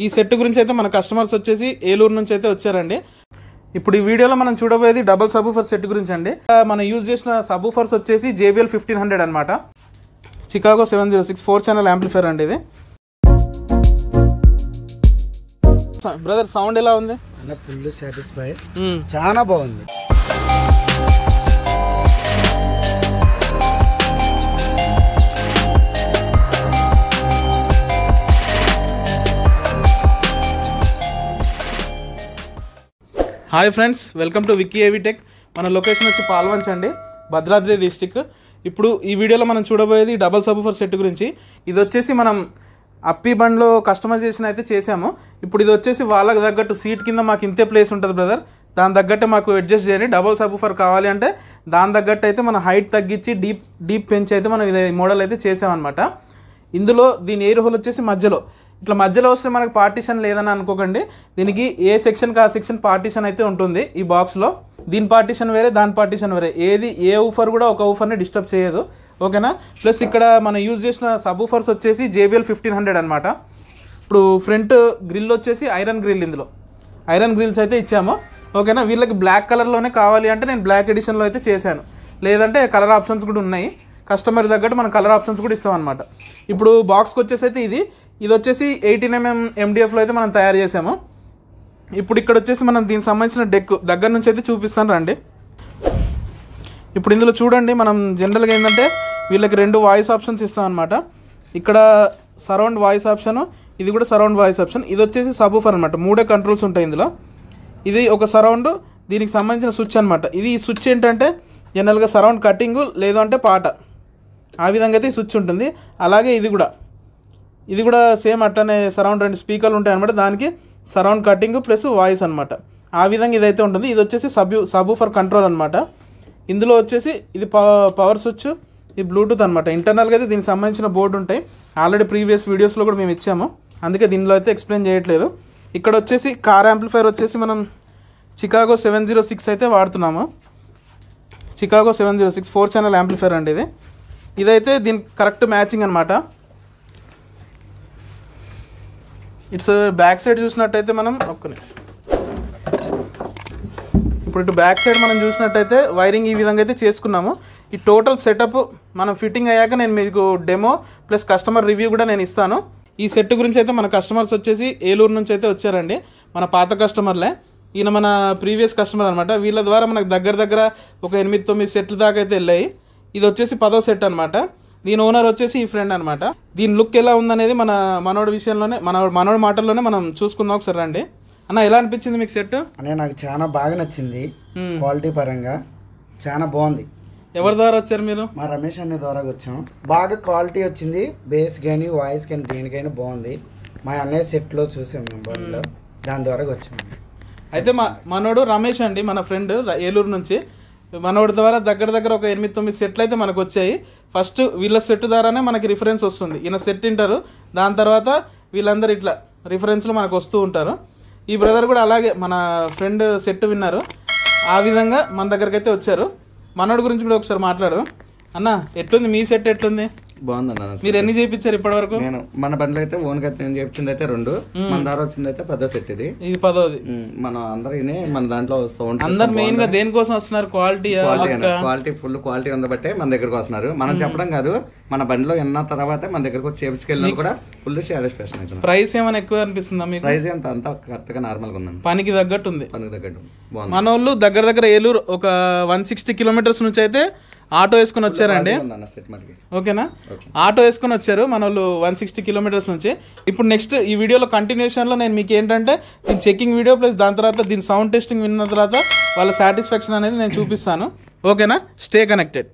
ఈ సెట్ గురించి అయితే మన కస్టమర్స్ వచ్చేసి ఏలూరు నుంచి అయితే వచ్చారండి. ఇప్పుడు ఈ వీడియోలో మనం చూడబోయేది డబుల్ సబూఫర్ సెట్ గురించి అండి. మనం యూజ్ చేసిన సబూఫర్స్ వచ్చేసి JBL 1500 అనమాట. చికాగో 706 4 ఛానల్ యాంప్లిఫైర్ అండి ఇది. బ్రదర్ సౌండ్ ఎలా ఉంది? ఫుల్ సాటిస్ఫై, చాలా బాగుంది. Hi friends, welcome to Vicky ఏవి టెక్. మన లొకేషన్ వచ్చి పాల్వంచ్ అండి, భద్రాద్రి డిస్టిక్. ఇప్పుడు ఈ వీడియోలో మనం చూడబోయేది డబల్ సబూఫర్ సెట్ గురించి. ఇది వచ్చేసి మనం అప్పీ బండ్లో కస్టమైజేషన్ అయితే చేసాము. ఇప్పుడు ఇది వచ్చేసి వాళ్ళకి తగ్గట్టు సీట్ కింద మాకు ఇంతే ప్లేస్ ఉంటుంది బ్రదర్, దాని తగ్గట్టు మాకు అడ్జస్ట్ చేయండి. డబల్ సబూఫర్ కావాలి అంటే దాని తగ్గట్టు అయితే మనం హైట్ తగ్గించి డీప్ పెంచి అయితే మనం ఇది మోడల్ అయితే చేసామన్నమాట. ఇందులో దీని ఎయిర్ హోల్ వచ్చేసి ఇట్లా మధ్యలో వస్తే మనకు పార్టీషన్ లేదని అనుకోకండి. దీనికి ఏ సెక్షన్కి ఆ సెక్షన్ పార్టీషన్ అయితే ఉంటుంది ఈ బాక్స్లో. దీని పార్టీషన్ వేరే, దాని పార్టీషన్ వేరే. ఏ ఊఫర్ కూడా ఒక ఊఫర్ని డిస్టర్బ్ చేయదు, ఓకేనా. ప్లస్ ఇక్కడ మనం యూజ్ చేసిన సబ్ ఊఫర్స్ వచ్చేసి JBL 1500 అనమాట. ఇప్పుడు ఫ్రంట్ గ్రిల్ వచ్చేసి ఐరన్ గ్రిల్, ఇందులో ఐరన్ గ్రిల్స్ అయితే ఇచ్చాము, ఓకేనా. వీళ్ళకి బ్లాక్ కలర్లోనే కావాలి అంటే నేను బ్లాక్ ఎడిషన్లో అయితే చేశాను, లేదంటే కలర్ ఆప్షన్స్ కూడా ఉన్నాయి. కస్టమర్ తగ్గట్టు మనం కలర్ ఆప్షన్స్ కూడా ఇస్తాం అనమాట. ఇప్పుడు బాక్స్కి వచ్చేసి అయితే ఇది వచ్చేసి 18mm MDFలో అయితే మనం తయారు చేసాము. ఇప్పుడు ఇక్కడ వచ్చేసి మనం దీనికి సంబంధించిన డెక్ దగ్గర నుంచి అయితే చూపిస్తాను రండి. ఇప్పుడు ఇందులో చూడండి, మనం జనరల్గా ఏంటంటే వీళ్ళకి 2 వాయిస్ ఆప్షన్స్ ఇస్తాం అనమాట. ఇక్కడ సరౌండ్ వాయిస్ ఆప్షన్, ఇది కూడా సరౌండ్ వాయిస్ ఆప్షన్. ఇది వచ్చేసి సబూఫర్ అనమాట. 3 కంట్రోల్స్ ఉంటాయి ఇందులో. ఇది ఒక సరౌండ్, దీనికి సంబంధించిన స్విచ్ అనమాట. ఈ స్విచ్ ఏంటంటే జనరల్గా సరౌండ్ కట్టింగు లేదు అంటే పాట, ఆ విధంగా అయితే ఈ స్విచ్ ఉంటుంది. అలాగే ఇది కూడా సేమ్ అట్లనే సరౌండ్ 2 స్పీకర్లు ఉంటాయి అనమాట. దానికి సరౌండ్ కట్టింగ్ ప్లస్ వాయిస్ అనమాట. ఆ విధంగా ఇదైతే ఉంటుంది. ఇది వచ్చేసి సబూఫర్ కంట్రోల్ అనమాట. ఇందులో వచ్చేసి ఇది పవర్ స్విచ్, ఇది బ్లూటూత్ అనమాట. ఇంటర్నల్గా అయితే దీనికి సంబంధించిన బోర్డు ఉంటాయి. ఆల్రెడీ ప్రీవియస్ వీడియోస్లో కూడా మేము ఇచ్చాము, అందుకే దీనిలో అయితే ఎక్స్ప్లెయిన్ చేయట్లేదు. ఇక్కడ వచ్చేసి కార్ యాంప్లిఫైర్ వచ్చేసి మనం చికాగో 706 అయితే వాడుతున్నాము. చికాగో 706 4 ఛానల్ యాంప్లిఫైర్ అండి ఇది. ఇదైతే దీనికి కరెక్ట్ మ్యాచింగ్ అనమాట. ఇట్స్ బ్యాక్ సైడ్ చూసినట్టయితే మనం ఇప్పుడు ఇటు బ్యాక్ సైడ్ మనం చూసినట్టయితే వైరింగ్ ఈ విధంగా అయితే చేసుకున్నాము. ఈ టోటల్ సెటప్ మనం ఫిట్టింగ్ అయ్యాక నేను మీకు డెమో ప్లస్ కస్టమర్ రివ్యూ కూడా నేను ఇస్తాను. ఈ సెట్ గురించి అయితే మన కస్టమర్స్ వచ్చేసి ఏలూరు నుంచి అయితే వచ్చారండి, మన పాత కస్టమర్లే. ఈయన మన ప్రీవియస్ కస్టమర్ అనమాట. వీళ్ళ ద్వారా మనకు దగ్గర ఒక 8-9 సెట్లు దాకా అయితే వెళ్ళాయి. ఇది వచ్చేసి 10వ సెట్ అనమాట. దీని ఓనర్ వచ్చేసి ఈ ఫ్రెండ్ అనమాట. దీని లుక్ ఎలా ఉందనేది మనోడి విషయంలోనే మనోడి మాటల్లోనే మనం చూసుకుందాం ఒకసారి రండి. అన్న, ఎలా అనిపించింది మీకు సెట్? అనే నాకు చాలా బాగా నచ్చింది, క్వాలిటీ పరంగా చాలా బాగుంది. ఎవరి ద్వారా వచ్చారు మీరు? మా రమేష్ అనే ద్వారా వచ్చాం. బాగా క్వాలిటీ వచ్చింది, బేస్ కానీ వాయిస్ కానీ దేనికైనా బాగుంది. మా అన్నయ్య సెట్లో చూసాం మేము బండిలో, దాని ద్వారా వచ్చాము. అయితే మనోడు రమేష్ అండి, మన ఫ్రెండ్ ఏలూరు నుంచి. మనోడి ద్వారా దగ్గర ఒక 8-9 సెట్లు అయితే మనకు వచ్చాయి. ఫస్ట్ వీళ్ళ సెట్ ద్వారానే మనకి రిఫరెన్స్ వస్తుంది. ఈయన సెట్ తింటారు, దాని తర్వాత వీళ్ళందరూ ఇట్లా రిఫరెన్స్లో మనకు వస్తూ ఉంటారు. ఈ బ్రదర్ కూడా అలాగే మన ఫ్రెండ్ సెట్ విన్నారు, ఆ విధంగా మన దగ్గరికి అయితే వచ్చారు. మనోడి గురించి కూడా ఒకసారి మాట్లాడదాం. అన్న, ఎట్లుంది మీ సెట్? ఎట్లుంది? బాగుందన్న. మీరు ఎన్ని చేయించారు ఇప్పటి వరకు? నేను మన బండ్లు అయితే ఓన్గా నేను చేయించింది అయితే 2, మన దారి వచ్చింది అయితే 10వ సెట్. ఇది 10వది. మనం అందరూ మన దాంట్లో సౌండ్ అందరు మెయిన్ గా దేనికోసం వస్తున్నారు? క్వాలిటీ ఫుల్ క్వాలిటీ ఉందబట్టే మన దగ్గరకు వస్తున్నారు. మనం చెప్పడం కాదు, మన బండిలో ఎన్న తర్వాత మన దగ్గరకు వచ్చి చేయించుకెళ్ళినా కూడా ఫుల్ సాటిస్ఫాక్షన్ అవుతుంది. ప్రైస్ ఏమైనా ఎక్కువ అనిపిస్తుందా మీకు? ప్రైస్ అంతా కరెక్ట్ గా నార్మల్ గా ఉందండి, పనికి తగ్గట్టు ఉంది. పనికి తగ్గట్టు మన వాళ్ళు దగ్గర ఏలూరు ఒక 160 కిలోమీటర్స్ నుంచి అయితే ఆటో వేసుకుని వచ్చారండి, ఓకేనా. ఆటో వేసుకుని వచ్చారు మన వాళ్ళు 160 కిలోమీటర్స్ నుంచి. ఇప్పుడు నెక్స్ట్ ఈ వీడియోలో కంటిన్యూషన్లో నేను మీకు ఏంటంటే దీని చెకింగ్ వీడియో ప్లస్ దాని తర్వాత దీని సౌండ్ టెస్టింగ్ విన్న తర్వాత వాళ్ళ సాటిస్ఫాక్షన్ అనేది నేను చూపిస్తాను, ఓకేనా. Stay connected.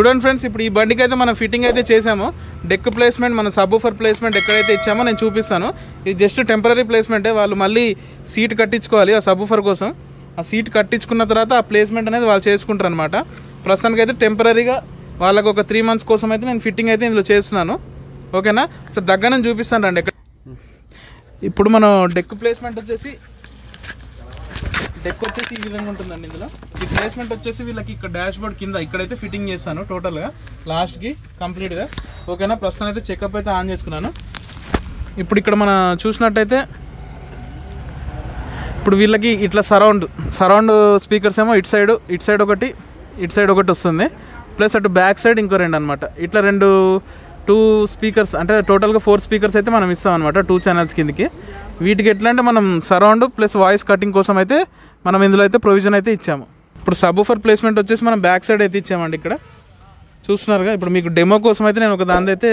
చూడండి ఫ్రెండ్స్, ఇప్పుడు ఈ బండికి అయితే మనం ఫిట్టింగ్ అయితే చేసాము. డెక్ ప్లేస్మెంట్, మన సబ్‌వూఫర్ ప్లేస్మెంట్ ఎక్కడైతే ఇచ్చామో నేను చూపిస్తాను. ఇది జస్ట్ టెంపరీ ప్లేస్మెంటే. వాళ్ళు మళ్ళీ సీట్ కట్టించుకోవాలి ఆ సబ్‌వూఫర్ కోసం. ఆ సీట్ కట్టించుకున్న తర్వాత ఆ ప్లేస్మెంట్ అనేది వాళ్ళు చేసుకుంటారు అనమాట. ప్రస్తుతానికి అయితే టెంపరీగా వాళ్ళకు ఒక 3 months కోసం అయితే నేను ఫిట్టింగ్ అయితే ఇందులో చేస్తున్నాను. ఓకేనా? సో దగ్గర నేను చూపిస్తాను రండి. ఇప్పుడు మనం డెక్ ప్లేస్మెంట్ వచ్చేసి ఈ విధంగా ఉంటుందండి. ఇందులో ఈ ప్లేస్మెంట్ వచ్చేసి వీళ్ళకి ఇక్కడ డాష్ బోర్డ్ కింద ఇక్కడైతే ఫిట్టింగ్ చేస్తాను టోటల్గా లాస్ట్కి కంప్లీట్గా. ఓకేనా? ప్రస్తుతం అయితే చెకప్ అయితే ఆన్ చేసుకున్నాను. ఇప్పుడు ఇక్కడ మనం చూసినట్టయితే ఇప్పుడు వీళ్ళకి ఇట్లా సరౌండ్ స్పీకర్స్ ఏమో ఇటు సైడ్ ఒకటి వస్తుంది. ప్లస్ అటు బ్యాక్ సైడ్ ఇంకో 2 అనమాట. ఇట్లా 2 స్పీకర్స్ అంటే టోటల్గా 4 స్పీకర్స్ అయితే మనం ఇస్తాం అనమాట 2 channels కిందకి. వీటికి ఎట్లా అంటే మనం సరౌండ్ ప్లస్ వాయిస్ కటింగ్ కోసం అయితే మనం ఇందులో అయితే ప్రొవిజన్ అయితే ఇచ్చాము. ఇప్పుడు సబ్‌వూఫర్ ప్లేస్మెంట్ వచ్చేసి మనం బ్యాక్ సైడ్ అయితే ఇచ్చామండి. ఇక్కడ చూస్తున్నారుగా. ఇప్పుడు మీకు డెమో కోసం అయితే నేను ఒక దాని అయితే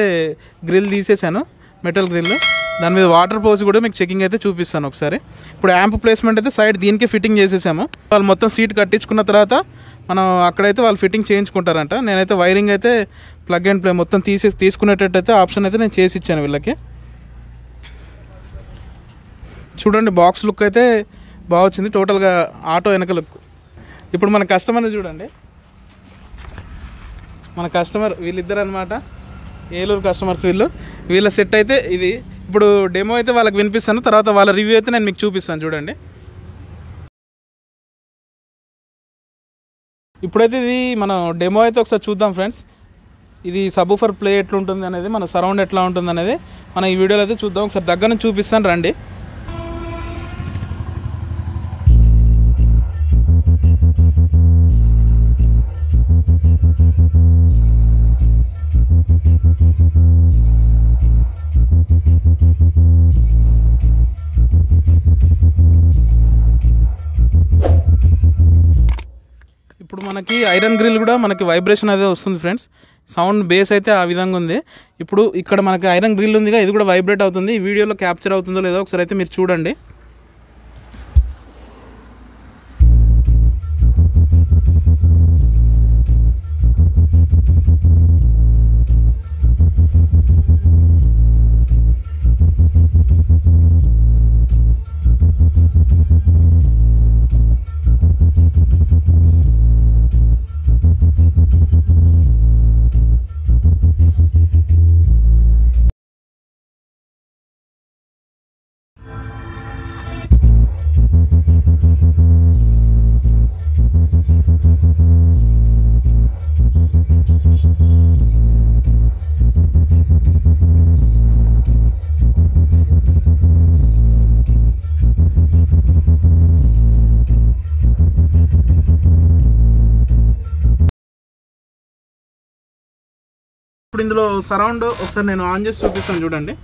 గ్రిల్ తీసేసాను, మెటల్ గ్రిల్. దాని మీద వాటర్ పోసి కూడా మీకు చెకింగ్ అయితే చూపిస్తాను ఒకసారి. ఇప్పుడు యాంప్ ప్లేస్మెంట్ అయితే సైడ్ దీనికి ఫిట్టింగ్ చేసేసాము. వాళ్ళు మొత్తం సీట్ కట్టించుకున్న తర్వాత మనం అక్కడైతే వాళ్ళు ఫిట్టింగ్ చేయించుకుంటారంట. నేనైతే వైరింగ్ అయితే ప్లగ్ అండ్ ప్లే మొత్తం తీసుకునేటట్టయితే ఆప్షన్ అయితే నేను చేసి ఇచ్చాను వీళ్ళకి. చూడండి, బాక్స్ లుక్ అయితే బాగా వచ్చింది టోటల్గా ఆటో వెనక లుక్. ఇప్పుడు మన కస్టమర్ని చూడండి. మన కస్టమర్ వీళ్ళిద్దరు అనమాట, ఏలూరు కస్టమర్స్. వీళ్ళ సెట్ అయితే ఇది. ఇప్పుడు డెమో అయితే వాళ్ళకి వినిపిస్తాను, తర్వాత వాళ్ళ రివ్యూ అయితే నేను మీకు చూపిస్తాను. చూడండి, ఇప్పుడైతే ఇది మనం డెమో అయితే ఒకసారి చూద్దాం ఫ్రెండ్స్. ఇది సబ్‌వూఫర్ ప్లే ఎట్లుంటుంది అనేది, మన సరౌండ్ ఎట్లా ఉంటుంది అనేది మనం ఈ వీడియోలో అయితే చూద్దాం. ఒకసారి దగ్గర నుంచి చూపిస్తాను రండి. ఇప్పుడు మనకి ఐరన్ గ్రిల్ కూడా మనకి వైబ్రేషన్ అదే వస్తుంది ఫ్రెండ్స్. సౌండ్ బేస్ అయితే ఆ విధంగా ఉంది. ఇప్పుడు ఇక్కడ మనకి ఐరన్ గ్రిల్ ఉందిగా, ఇది కూడా వైబ్రేట్ అవుతుంది. ఈ వీడియోలో క్యాప్చర్ అవుతుందో లేదో ఒకసారి అయితే మీరు చూడండి. ఇప్పుడు ఇందులో సరౌండ్ ఒకసారి నేను ఆన్ చేసి చూపిస్తాను చూడండి.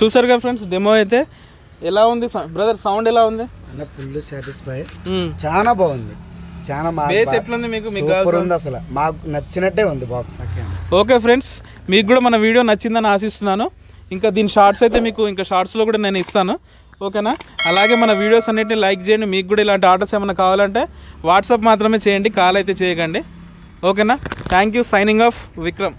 చూసారు కదా ఫ్రెండ్స్, డెమో అయితే ఎలా ఉంది బ్రదర్? సౌండ్ ఎలా ఉంది? ఫుల్ సాటిస్ఫై, చాలా బాగుంది. చాలా బేస్ ఎట్లుంది మీకు? ఉంది, అసలు మాకు నచ్చినట్టే ఉంది బాక్స్. ఓకే ఫ్రెండ్స్, మీకు కూడా మన వీడియో నచ్చిందని ఆశిస్తున్నాను. ఇంకా దీని షార్ట్స్ అయితే మీకు ఇంకా షార్ట్స్లో కూడా నేను ఇస్తాను. ఓకేనా? అలాగే మన వీడియోస్ అన్నిటిని లైక్ చేయండి. మీకు కూడా ఇలాంటి ఆర్డర్స్ ఏమైనా కావాలంటే వాట్సాప్ మాత్రమే చేయండి, కాల్ అయితే చేయకండి. ఓకేనా? Thank you. Signing off Vikram.